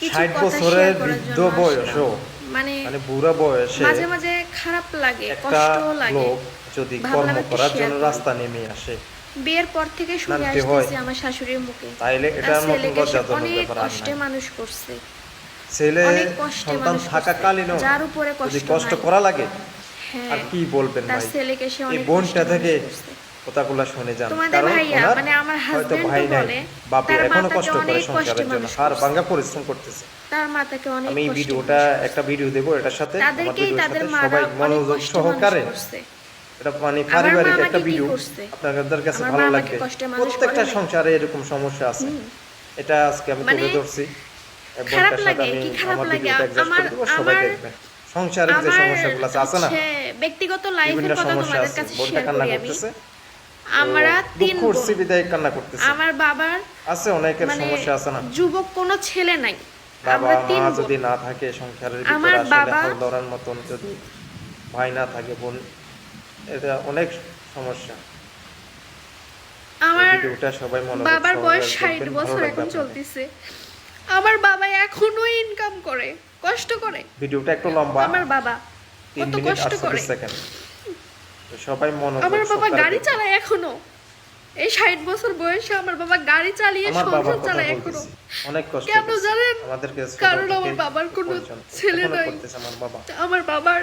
কিছু 60 কথা বছরের শেয়ার করার বৃদ্ধ জন্য বয়সও আসলাম। মানে মানে বুড়া বয়সে মাঝে মাঝে খারাপ লাগে, একটা কষ্টও লাগে। লোক যদি ভাবলাম কর্ম একটু করার শেয়ার জন্য করি। রাস্তা নেমে আসে, বিয়ের পর থেকে শুনে নামতে হয়, আসতেছি আমার শাশুড়ির মুখে, তাইলে তার এটার মতন ছেলেকে সে লজ্জাজনক অনেক ব্যাপার আর কষ্টে নাই। মানুষ করছে, ছেলে অনেক কষ্টে সন্তান মানুষ করছে, থাকাকালীনও যার উপরে যদি কষ্ট কষ্ট নাই। করা লাগে, আর হ্যাঁ, কি বলবেন তার ভাই। ছেলেকে সে এই অনেক বোনটা কষ্টে মানুষ থেকে করছে। কথাগুলো শুনে যান, তোমাদের কারণ ভাইয়া ওনার মানে আমার হয়তো হাজবেন্ড ভাই নাই, বলে বাপে তার মা এখনো তাকে কষ্ট করে অনেক কষ্টে সংসারের জন্য, মানুষ হাড় করছে, ভাঙা পরিশ্রম করতেছে। তার মা তাকে অনেক আমি এই কষ্টে ভিডিওটা মানুষ করছে। একটা ভিডিও দেবো, এটার সাথে আমার তাদেরকেই ভিডিওর তাদের সাথে মারা সবাই অনেক মনোযোগ কষ্টে মানুষ সহকারে, করছে। এটা মানে আমার মা পারিবারিক একটা আমাকে কি ভিডিও, করছে? আপনাদের কাছে আমার মা ভালো আমাকে লাগবে। কষ্টে মানুষ করে প্রত্যেকটা নাই। সংসারে এরকম সমস্যা আছে, এটা আজকে আমি মানে তুলে ধরছি। খারাপ বোনটার সাথে লাগে, আমি কি খারাপ আমার লাগে? ভিডিওটা অ্যাডজাস্ট আমার করে দেবো, সবাই আমার দেখবেন। সংসারের যে আমার সমস্যাগুলো আছে না, ব্যক্তিগত বিভিন্ন লাইফের কথা সমস্যা তোমাদের আছে, কাছে বোনটা শেয়ার কান্না করি আমি। করতেছে, আমরা দুঃখ 3 উঠছে বোন। বিদায় কান্না করতেছে। আমার বাবার আছে অনেকের মানে সমস্যা আছে না, যুবক কোনো ছেলে নাই, বাবা আমরা মা 3 বোন। যদি না থাকে সংসারের আমার ভিতরে, আসলে বাবা হাল ধরার মতন যদি ভাই না থাকে, বোন, এটা অনেক সমস্যা। আমার ভিডিওটা সবাই মনোযোগ বাবার সহকারে বয়স দেখবেন, 60 ভালো বছর লাগবে এখন আপনাদের। চলতেছে। আমার বাবা এখনো ইনকাম করে, কষ্ট করে। ভিডিওটা একটু লম্বা, আমার বাবা 3 কত মিনিট কষ্ট 48 করে। সেকেন্ড। তো সবাই মনোযোগ আমার বাবা সহকারে গাড়ি দেখবেন। চালায় এখনো, এই 60 বছর বয়সে আমার বাবা গাড়ি চালিয়ে আমার বাবার সংসার কথা চালায় এখনো। বলতেছি, অনেক কষ্ট কেন করছে জানেন? আমাদেরকে ছোট কারণ থেকে আমার বাবার কোনো পর্যন্ত, ছেলে এখনো নাই। করতেছে আমার বাবা। আমার বাবার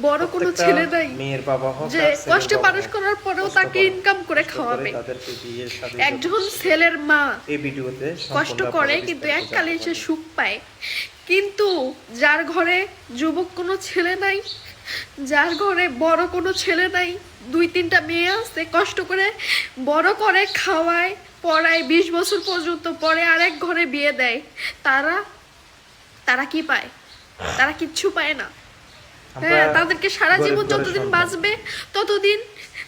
বড় কোনো প্রত্যেকটা ছেলে নাই মেয়ের বাবা হোক যে আর ছেলের কষ্টে বাবা মানুষ হোক, করার পরেও কষ্ট তাকে করে, ইনকাম করে কষ্ট খাওয়াবে। তাদেরকে বিয়ের শাদী একজন ছেলের মা এই ভিডিওতে কষ্ট সম্পূর্ণ করে আপনারা কিন্তু বিস্তারিত এককালে জানতে সে পারবেন। সুখ পায়। কিন্তু যার ঘরে যুবক কোনো ছেলে নাই, যার ঘরে বড় কোনো ছেলে নাই, 2-3টা মেয়ে আছে, কষ্ট করে বড় করে খাওয়ায় পড়ায়, 20 বছর পর্যন্ত পরে আরেক ঘরে বিয়ে দেয়, তারা তারা কি পায়? তারা কিচ্ছু পায় না। হ্যাঁ, আমরা তাদেরকে সারা গরিব জীবন ঘরের যতদিন সন্তান। বাঁচবে ততদিন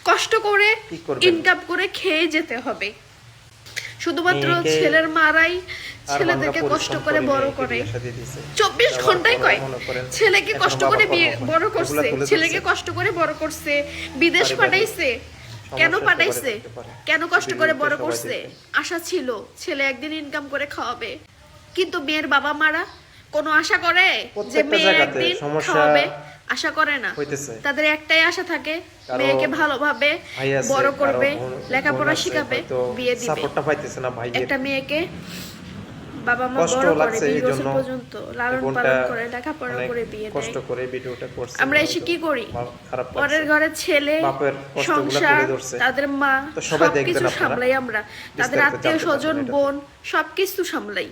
কষ্ট করে কি করবেন? ইনকাম করে খেয়ে যেতে হবে। শুধুমাত্র মেয়েকে ছেলের মারাই আর ছেলেদেরকে বাংলা কষ্ট পরিশ্রম করে বড় মেয়েকে করে। বিয়ে শাদী দিছে। 24 আবার ঘন্টায় পরে কয় মনে করেন ছেলেকে এখন কষ্ট বাবা করে কর্ম করে। বড় এগুলা করছে, তুলে ছেলেকে ধরছে। কষ্ট করে বড় করছে, বিদেশ পারিবারিক পাঠাইছে। কেন সমস্যা পাঠাইছে? সবারই থাকতে পারে। কেন কষ্ট করে ভিডিওতে বড় সবাই করছে? দেখবেন। আশা ছিল ছেলে একদিন ইনকাম করে খাওয়াবে, কিন্তু মেয়ের বাবা মারা কোনো আশা করে যে প্রত্যেকটা মেয়ে জায়গাতে একদিন সমস্যা খাওয়াবে? আশা করে না। হইতেছে। তাদের একটাই আশা থাকে, কারো মেয়েকে ভালোভাবে ভাই আছে, বড় কারো করবে, বোন লেখাপড়া আছে, শিখাবে, হয়তো বিয়ে দিবে। সাপোর্টটা পাইতেছে না ভাইয়ের। একটা মেয়েকে বাবা মা কষ্ট বড় করে লাগছে 20 এই বছর জন্য পর্যন্ত লালন বোনটা পালন করে, লেখাপড়া অনেক করে বিয়ে কষ্ট দেয়। করে ভিডিওটা করছে। আমরা এসে হয়তো কি করি? খারাপ পরের লাগছে। ঘরের ছেলে, বাপের কষ্টগুলো সংসার, তুলে ধরছে। তাদের মা, তো সবাই সবকিছু দেখবেন আপনারা, সামলাই আমরা, তাদের বিস্তারিত আত্মীয় জানতে স্বজন, পারবেন এটাতে। বোন, সবকিছু সামলাই।